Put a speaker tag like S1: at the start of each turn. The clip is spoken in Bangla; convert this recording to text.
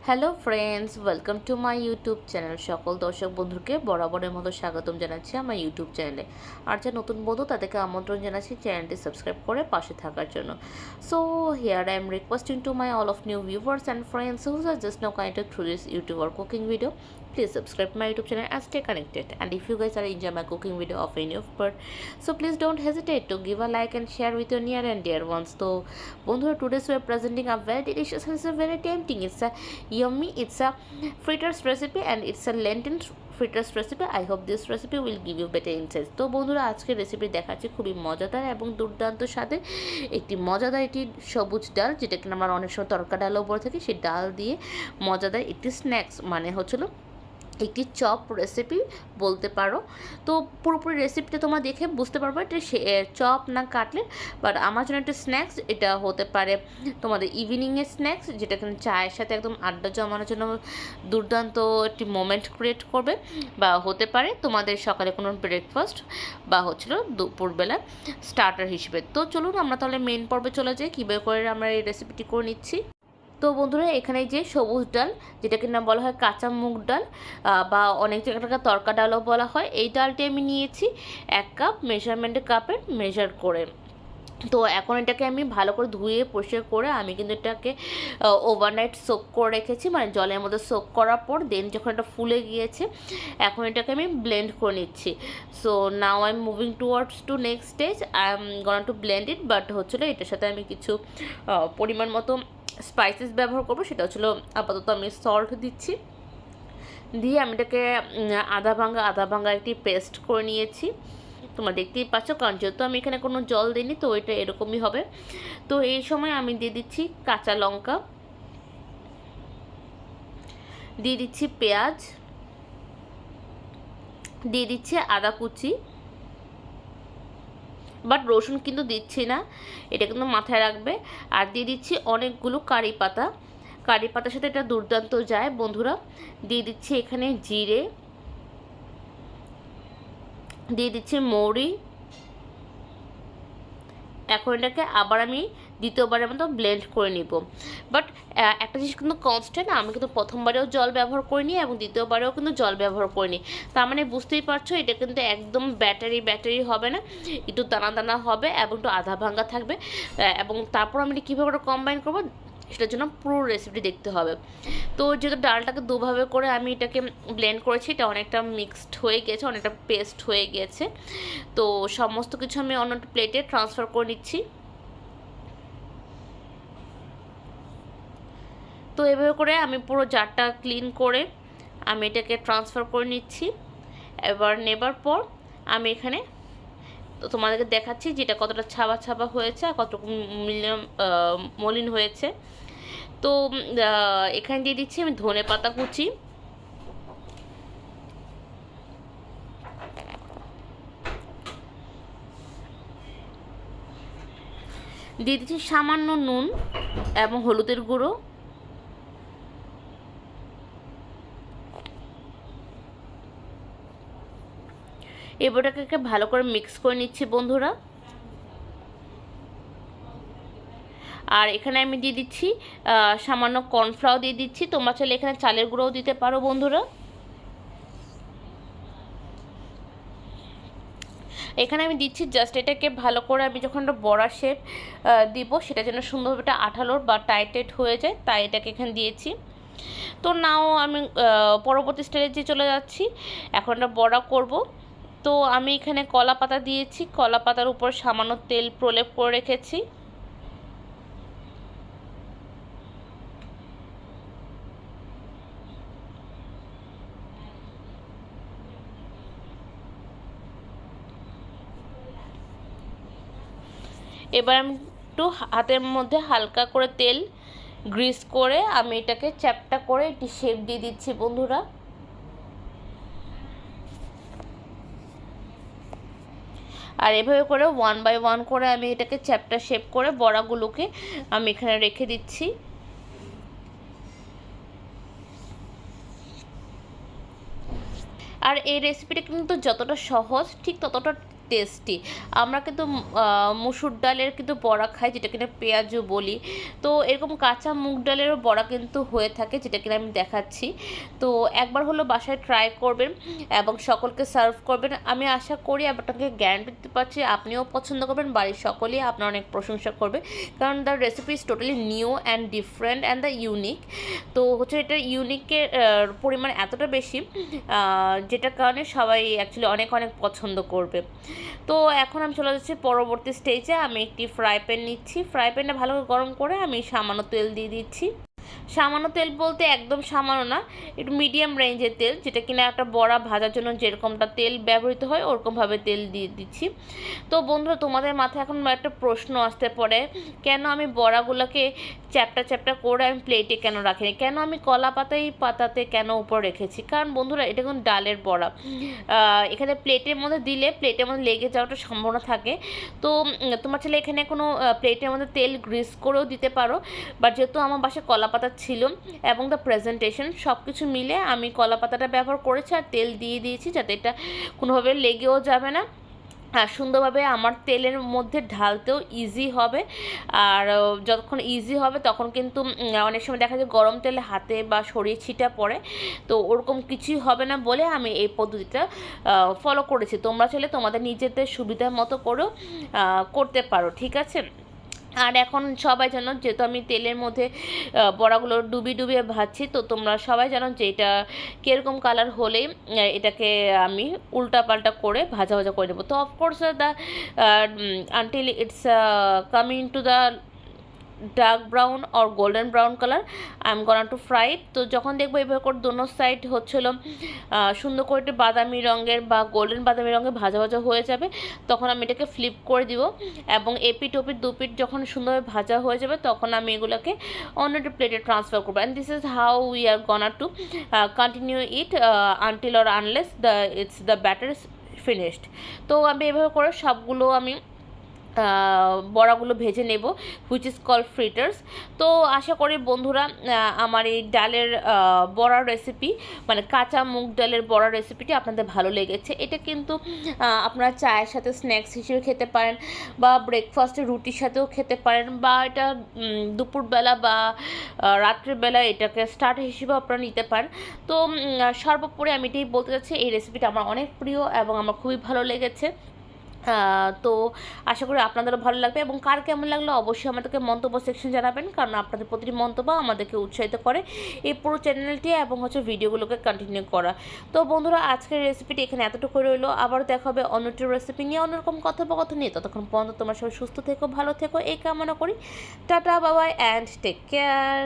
S1: Hello friends, welcome to my YouTube channel. সকল দর্শক বন্ধুকে বরাবরের মতো স্বাগতম জানাচ্ছি আমার ইউটিউব চ্যানেলে। আর যা নতুন বন্ধু তাদেরকে আমন্ত্রণ জানাচ্ছি চ্যানেলটি সাবস্ক্রাইব করে পাশে থাকার জন্য। So here I am requesting to my all of new viewers and friends who are just now connected through this YouTube or cooking video. Please subscribe my YouTube channel and stay connected. And if you guys are enjoying my cooking video of any of part, so please don't hesitate to give a like and share with your near and dear ones. So বন্ধুরা, today we are presenting a very delicious and it's a very tempting. It's a yummy, it's a fritters recipe and it's a lentil fritters recipe. I hope this recipe will give you better insights. তো বন্ধুরা, আজকের রেসিপি দেখাচ্ছি খুবই মজাদার এবং দুর্দান্ত স্বাদের একটি মজাদার একটি সবুজ ডাল, যেটাকে আমরা অনেক সময় তরকা ডালও বলে থাকি। সেই ডাল দিয়ে মজাদার একটি স্ন্যাক্স, মানে হচ্ছিল একটি চপ রেসিপি বলতে পারো। তো পুরোপুরি রেসিপিটা তোমরা দেখে বুঝতে পারবে এটা চপ না কাটলেট, বাট আমার জন্য একটা স্ন্যাক্স। এটা হতে পারে তোমাদের ইভিনিংয়ের স্ন্যাক্স, যেটা কিন্তু চায়ের সাথে একদম আড্ডা জমানোর জন্য দুর্দান্ত একটি মোমেন্ট ক্রিয়েট করবে, বা হতে পারে তোমাদের সকালে কোনো ব্রেকফাস্ট বা হচ্ছিল দুপুরবেলা স্টার্টার হিসেবে। তো চলুন আমরা তাহলে মেন পর্বে চলে যাই, কীভাবে করে আমরা এই রেসিপিটি করে নিচ্ছি। তো বন্ধুরা, এখানে যে সবুজ ডাল, যেটাকে না বলা হয় কাঁচা মুগ ডাল, বা অনেক জায়গাটাকে তরকা ডালও বলা হয়, এই ডালটি আমি নিয়েছি 1 কাপ, মেজারমেন্টের কাপের মেজার করে। তো এখন এটাকে আমি ভালো করে ধুয়ে পরিষ্কার করে আমি কিন্তু এটাকে ওভারনাইট সোক করে রেখেছি, মানে জলের মধ্যে সোক করার পর দেন যখন এটা ফুলে গিয়েছে, এখন এটাকে আমি ব্লেন্ড করে নিচ্ছি। So now I am moving towards to next stage. I am gonna to blend it, but হচ্ছিলো এটার সাথে আমি কিছু পরিমাণ মতো স্পাইসেস ব্যবহার করবো। সেটা হচ্ছিলো আপাতত আমি সল্ট দিচ্ছি, দিয়ে আমি এটাকে আধা ভাঙা একটি পেস্ট করে নিয়েছি। তোমরা দেখতেই পাচ্ছ, কারণ যেহেতু আমি এখানে কোনো জল দিইনি, তো এটা এরকমই হবে। তো এই সময় আমি দিয়ে দিচ্ছি কাঁচা লঙ্কা, দিয়ে দিচ্ছি পেঁয়াজ, দিয়ে দিচ্ছি আদা কুচি, বাট রসুন কিন্তু দিচ্ছি না, এটা কিন্তু মাথায় রাখবে। আর দিয়ে দিচ্ছি অনেকগুলো কারি পাতার সাথে এটা দুর্দান্ত যায় বন্ধুরা। দিয়ে দিচ্ছি এখানে জিরে, দিয়ে দিচ্ছি মৌরি। এখন এটাকে আবার আমি দ্বিতীয়বারের মতো ব্লেন্ড করে নিব। বাট একটা জিনিস কিন্তু কনস্ট্যান্ট, আমি কিন্তু প্রথমবারেও জল ব্যবহার করিনি এবং দ্বিতীয়বারেও কিন্তু জল ব্যবহার করিনি। তার মানে বুঝতেই পারছো, এটা কিন্তু একদম ব্যাটারি হবে না, একটু দানা হবে এবং একটু আধা ভাঙ্গা থাকবে। এবং তারপর আমি এটা কীভাবে কম্বাইন করবো, সেটার জন্য পুরো রেসিপিটি দেখতে হবে। তো যেহেতু ডালটাকে দুভাবে করে আমি এটাকে ব্লেন্ড করেছি, এটা অনেকটা মিক্সড হয়ে গেছে, অনেকটা পেস্ট হয়ে গেছে। তো সমস্ত কিছু আমি অন্য একটা প্লেটে ট্রান্সফার করে নিচ্ছি। তো এভাবে করে আমি পুরো জারটা ক্লিন করে আমি এটাকে ট্রান্সফার করে নিচ্ছি। এবার নেবার পর আমি এখানে তো তোমাদেরকে দেখাচ্ছি যেটা কতটা ছাবা হয়েছে আর কতটুকু মলিন হয়েছে। তো এখানে দিয়ে দিচ্ছি আমি ধনে পাতা কুচি, দিয়ে দিচ্ছি সামান্য নুন এবং হলুদের গুঁড়ো, এবারটাকে ভালো করে মিক্স করে নিচ্ছি বন্ধুরা। আর এখানে আমি দিয়ে দিচ্ছি সামান্য কর্নফ্লাওয়ার দিয়ে দিচ্ছি, তোমরা চাইলে এখানে চালের গুঁড়োও দিতে পারো বন্ধুরা। এখানে আমি দিচ্ছি জাস্ট এটাকে ভালো করে আমি যখন একটা বড়া শেপ দিব, সেটা যেন সুন্দরভাবে এটা আঠালোর বা টাইট হয়ে যায়, তাই এটাকে এখানে দিয়েছি। তো নাও আমি পরবর্তী স্টেজে চলে যাচ্ছি, এখন একটা বড়া করব। তো আমি এখানে কলা পাতা দিয়েছি, কলা পাতার উপর সামান্য তেল প্রলেপ করে রেখেছি। এবার আমি একটু হাতের মধ্যে হালকা করে তেল গ্রিস করে আমি এটাকে চ্যাপটা করে একটি শেপ দিয়ে দিচ্ছি বন্ধুরা। আর এভাবে করে 1 বাই 1 করে আমি এটাকে চ্যাপটা শেপ করে বড়াগুলোকে আমি এখানে রেখে দিচ্ছি। আর এই রেসিপিটা কিন্তু যতটা সহজ ঠিক ততটা টেস্টি। আমরা কিন্তু মুসুর ডালের কিন্তু বড়া খাই, যেটা কিনা পেঁয়াজু বলি। তো এরকম কাঁচা মুগ ডালেরও বড়া কিন্তু হয়ে থাকে, যেটা কিনা আমি দেখাচ্ছি। তো একবার হলো বাসায় ট্রাই করবেন এবং সকলকে সার্ভ করবেন। আমি আশা করি, আপনাকে গ্যারান্টি দিতে পারছি, আপনিও পছন্দ করবেন, বাড়ির সকলেই আপনার অনেক প্রশংসা করবে, কারণ the recipe is totally new and different and the unique. তো হচ্ছে এটা ইউনিকের পরিমাণ এতটা বেশি, যেটার কারণে সবাই অ্যাকচুয়ালি অনেক অনেক পছন্দ করবে। তো এখন আমি চলে যাচ্ছি পরবর্তী স্টেজে। আমি একটি ফ্রাই প্যান নিচ্ছি। ফ্রাই প্যানটা ভালো করে গরম করে আমি সামান্য তেল দিয়ে দিচ্ছি। সামান্য তেল বলতে একদম সামান্য না, একটু মিডিয়াম রেঞ্জের তেল, যেটা কিনা একটা বড়া ভাজার জন্য যেরকমটা তেল ব্যবহৃত হয় ওরকমভাবে তেল দিয়ে দিচ্ছি। তো বন্ধুরা, তোমাদের মাথায় এখন একটা প্রশ্ন আসতে পারে, কেন আমি বড়াগুলোকে চ্যাপটা চ্যাপটা করে আমি প্লেটে কেন রাখিনি, কেন আমি কলা পাতাতে কেন উপর রেখেছি? কারণ বন্ধুরা, এটা কিন্তু ডালের বড়া, এখানে প্লেটের মধ্যে দিলে প্লেটের মধ্যে লেগে যাওয়ার সম্ভাবনা থাকে। তো তোমার ছেলে এখানে কোনো প্লেটের মধ্যে তেল গ্রিস করেও দিতে পারো, বাট যেহেতু আমার বাসায় কলা পাতা ছিল এবং দ্য প্রেজেন্টেশন সব কিছু মিলে আমি কলা পাতাটা ব্যবহার করেছি আর তেল দিয়ে দিয়েছি, যাতে এটা কোনোভাবে লেগেও যাবে না আর সুন্দরভাবে আমার তেলের মধ্যে ঢালতেও ইজি হবে। আর যতক্ষণ ইজি হবে তখন কিন্তু অনেক সময় দেখা যায় গরম তেলে হাতে বা শরীরে ছিটা পড়ে, তো ওরকম কিছুই হবে না বলে আমি এই পদ্ধতিটা ফলো করেছি। তোমরা চাইলে তোমাদের নিজেদের সুবিধা মতো করেও করতে পারো, ঠিক আছে? আর এখন সবাই জানো, যেহেতু আমি তেলের মধ্যে বড়াগুলো ডুবিয়ে ভাজছি, তো তোমরা সবাই জানো যে এটা কীরকম কালার হলেই এটাকে আমি উল্টাপাল্টা করে ভাজা করে নেবো। তো of course the until it's coming to the dark brown or golden brown colour, I am gonna to fry it. তো যখন দেখবো এভাবে করে দোনো সাইড হচ্ছিল সুন্দর করে একটু বাদামি রঙের বা গোল্ডেন বাদামি রঙের ভাজা হয়ে যাবে, তখন আমি এটাকে ফ্লিপ করে দিব এবং এপিট ওপিট দুপিট যখন সুন্দরভাবে ভাজা হয়ে যাবে তখন আমি এগুলোকে অন্য একটা প্লেটে ট্রান্সফার করবো। And this is how we are gonna to continue it until or unless the batter is finished. তো আমি এভাবে করে সবগুলো আমি বড়াগুলো ভেজে নেব, হুইচ ইজ কল ফ্রিটার্স। তো আশা করি বন্ধুরা, আমার এই ডালের বড়ার রেসিপি, মানে কাঁচা মুগ ডালের বড়ার রেসিপিটি আপনাদের ভালো লেগেছে। এটা কিন্তু আপনারা চায়ের সাথে স্ন্যাক্স হিসেবে খেতে পারেন, বা ব্রেকফাস্টে রুটির সাথেও খেতে পারেন, বা এটা দুপুরবেলা বা রাত্রিবেলা এটাকে স্টার্টার হিসেবেও আপনারা নিতে পারেন। তো সর্বোপরি আমি এটাই বলতে চাচ্ছি, এই রেসিপিটা আমার অনেক প্রিয় এবং আমার খুবই ভালো লেগেছে। তো আশা করি আপনাদেরও ভালো লাগবে, এবং কার কেমন লাগলো অবশ্যই আমাদেরকে মন্তব্য সেকশন জানাবেন, কারণ আপনাদের প্রতিটি মন্তব্য আমাদেরকে উৎসাহিত করে এই পুরো চ্যানেলটি এবং ভিডিওগুলোকে কন্টিনিউ করা। তো বন্ধুরা, আজকের রেসিপিটি এখানে এতটুকু রইলো। আবার দেখা হবে অন্যটি রেসিপি নিয়ে, অন্যরকম কথোপকথন নিয়ে। ততক্ষণ পর্যন্ত তোমরা সবাই সুস্থ থেকো, ভালো থেকো এই কামনা করি। টাটা, বাবাই অ্যান্ড টেক কেয়ার।